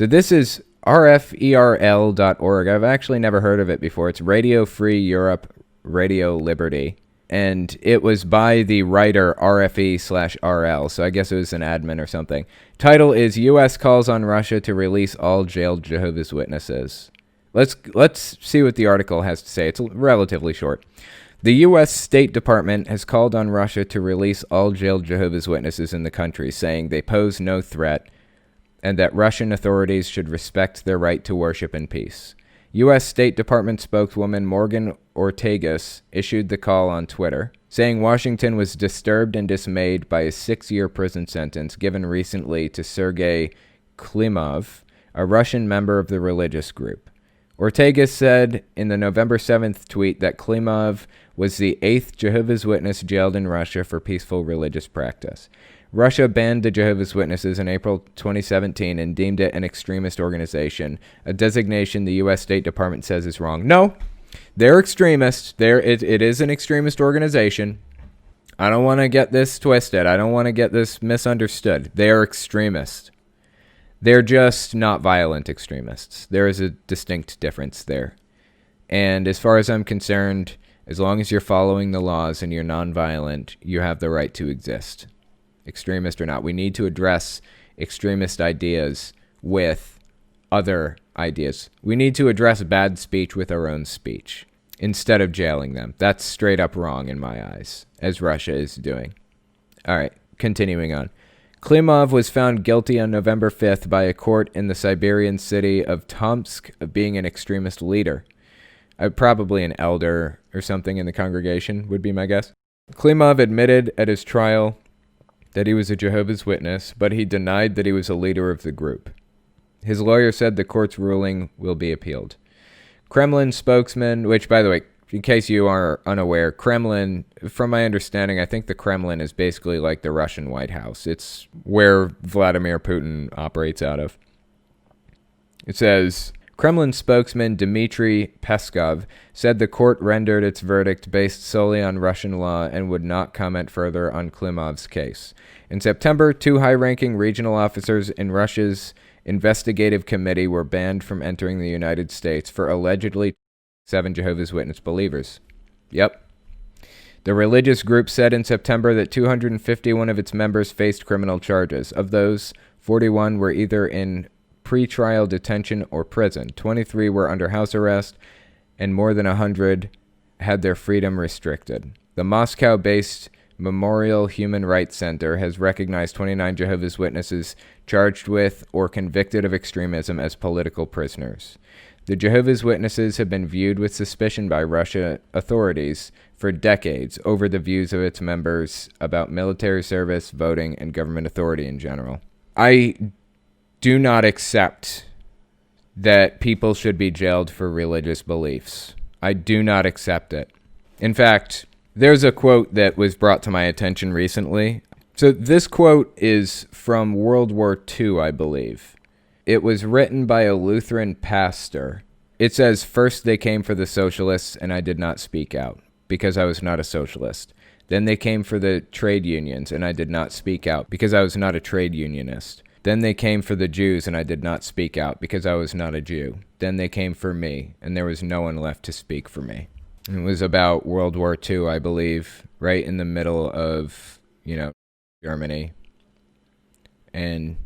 So this is rferl.org. I've actually never heard of it before. It's Radio Free Europe, Radio Liberty. And it was by the writer RFE/RL, so I guess it was an admin or something. Title is U.S. calls on Russia to release all jailed Jehovah's Witnesses. Let's see what the article has to say. It's relatively short. The U.S. State Department has called on Russia to release all jailed Jehovah's Witnesses in the country, saying they pose no threat and that Russian authorities should respect their right to worship in peace. U.S. State Department spokeswoman Morgan Ortagus issued the call on Twitter, saying Washington was disturbed and dismayed by a 6-year prison sentence given recently to Sergei Klimov, a Russian member of the religious group. Ortagus said in the November 7th tweet that Klimov was the 8th Jehovah's Witness jailed in Russia for peaceful religious practice. Russia banned the Jehovah's Witnesses in April 2017 and deemed it an extremist organization, a designation the U.S. State Department says is wrong. No, they're extremists. It is an extremist organization. I don't want to get this twisted. I don't want to get this misunderstood. They are extremists. They're just not violent extremists. There is a distinct difference there. And as far as I'm concerned, as long as you're following the laws and you're nonviolent, you have the right to exist. Extremist or not. We need to address extremist ideas with other ideas. We need to address bad speech with our own speech instead of jailing them. That's straight up wrong in my eyes, as Russia is doing. All right, continuing on. Klimov was found guilty on November 5th by a court in the Siberian city of Tomsk of being an extremist leader. Probably an elder or something in the congregation would be my guess. Klimov admitted at his trial that he was a Jehovah's Witness, but he denied that he was a leader of the group. His lawyer said the court's ruling will be appealed. Kremlin spokesman, which, by the way, in case you are unaware, Kremlin, from my understanding, I think the Kremlin is basically like the Russian White House. It's where Vladimir Putin operates out of. It says, Kremlin spokesman Dmitry Peskov said the court rendered its verdict based solely on Russian law and would not comment further on Klimov's case. In September, 2 high-ranking regional officers in Russia's investigative committee were banned from entering the United States for allegedly 7 Jehovah's Witness believers. Yep. The religious group said in September that 251 of its members faced criminal charges. Of those, 41 were either in pre-trial detention or prison. 23 were under house arrest, and more than 100 had their freedom restricted. The Moscow-based Memorial Human Rights Center has recognized 29 Jehovah's Witnesses charged with or convicted of extremism as political prisoners. The Jehovah's Witnesses have been viewed with suspicion by Russia authorities for decades over the views of its members about military service, voting, and government authority in general. I do not accept that people should be jailed for religious beliefs. I do not accept it. In fact, there's a quote that was brought to my attention recently. So this quote is from World War II, I believe. It was written by a Lutheran pastor. It says, "First they came for the socialists, and I did not speak out, because I was not a socialist. Then they came for the trade unions, and I did not speak out, because I was not a trade unionist. Then they came for the Jews, and I did not speak out, because I was not a Jew. Then they came for me, and there was no one left to speak for me." It was about World War II, I believe, right in the middle of, Germany. And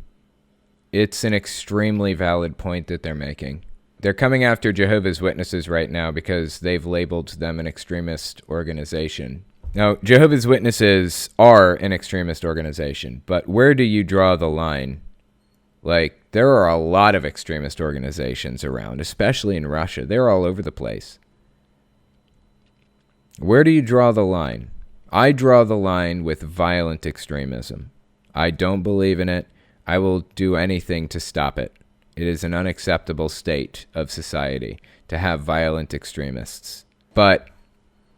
it's an extremely valid point that they're making. They're coming after Jehovah's Witnesses right now because they've labeled them an extremist organization. Now, Jehovah's Witnesses are an extremist organization, but where do you draw the line? There are a lot of extremist organizations around, especially in Russia. They're all over the place. Where do you draw the line? I draw the line with violent extremism. I don't believe in it. I will do anything to stop it. It is an unacceptable state of society to have violent extremists. But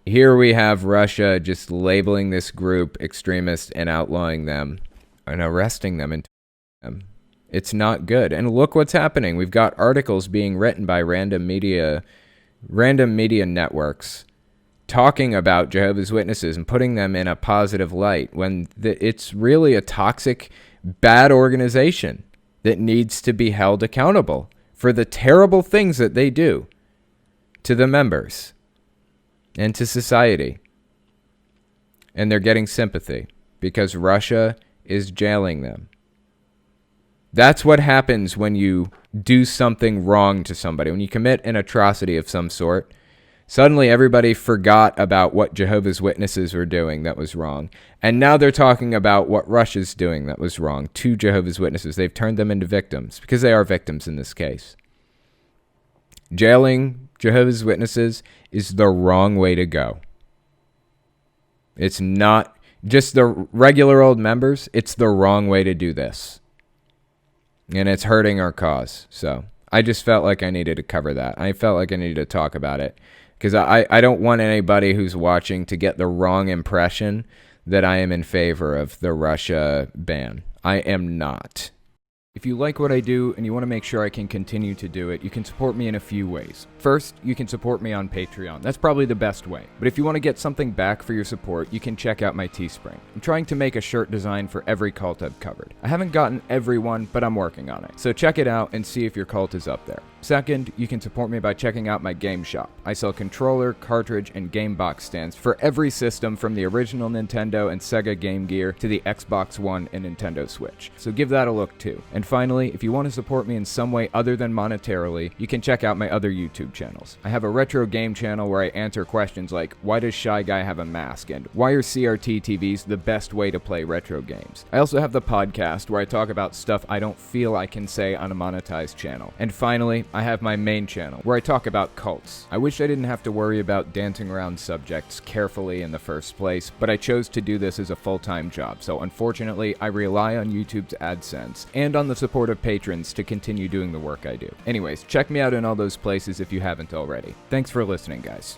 here we have Russia just labeling this group extremist and outlawing them and arresting them and them. It's not good. And look what's happening. We've got articles being written by random media networks talking about Jehovah's Witnesses and putting them in a positive light when it's really a toxic, bad organization. that needs to be held accountable for the terrible things that they do to the members and to society. And they're getting sympathy because Russia is jailing them. That's what happens when you do something wrong to somebody. When you commit an atrocity of some sort, suddenly everybody forgot about what Jehovah's Witnesses were doing that was wrong. And now they're talking about what Russia's doing that was wrong to Jehovah's Witnesses. They've turned them into victims because they are victims in this case. Jailing Jehovah's Witnesses is the wrong way to go. It's not just the regular old members. It's the wrong way to do this. And it's hurting our cause. So I just felt like I needed to cover that. I felt like I needed to talk about it. Because I don't want anybody who's watching to get the wrong impression that I am in favor of the Russia ban. I am not. If you like what I do and you want to make sure I can continue to do it, you can support me in a few ways. First, you can support me on Patreon. That's probably the best way. But if you want to get something back for your support, you can check out my Teespring. I'm trying to make a shirt design for every cult I've covered. I haven't gotten every one, but I'm working on it. So check it out and see if your cult is up there. Second, you can support me by checking out my game shop. I sell controller, cartridge, and game box stands for every system from the original Nintendo and Sega Game Gear to the Xbox One and Nintendo Switch. So give that a look too. And finally, if you want to support me in some way other than monetarily, you can check out my other YouTube channels. I have a retro game channel where I answer questions like, why does Shy Guy have a mask? And why are CRT TVs the best way to play retro games? I also have the podcast where I talk about stuff I don't feel I can say on a monetized channel. And finally, I have my main channel where I talk about cults. I wish I didn't have to worry about dancing around subjects carefully in the first place, but I chose to do this as a full-time job. So unfortunately, I rely on YouTube's AdSense and on the support of patrons to continue doing the work I do. Anyways, check me out in all those places if you haven't already. Thanks for listening, guys.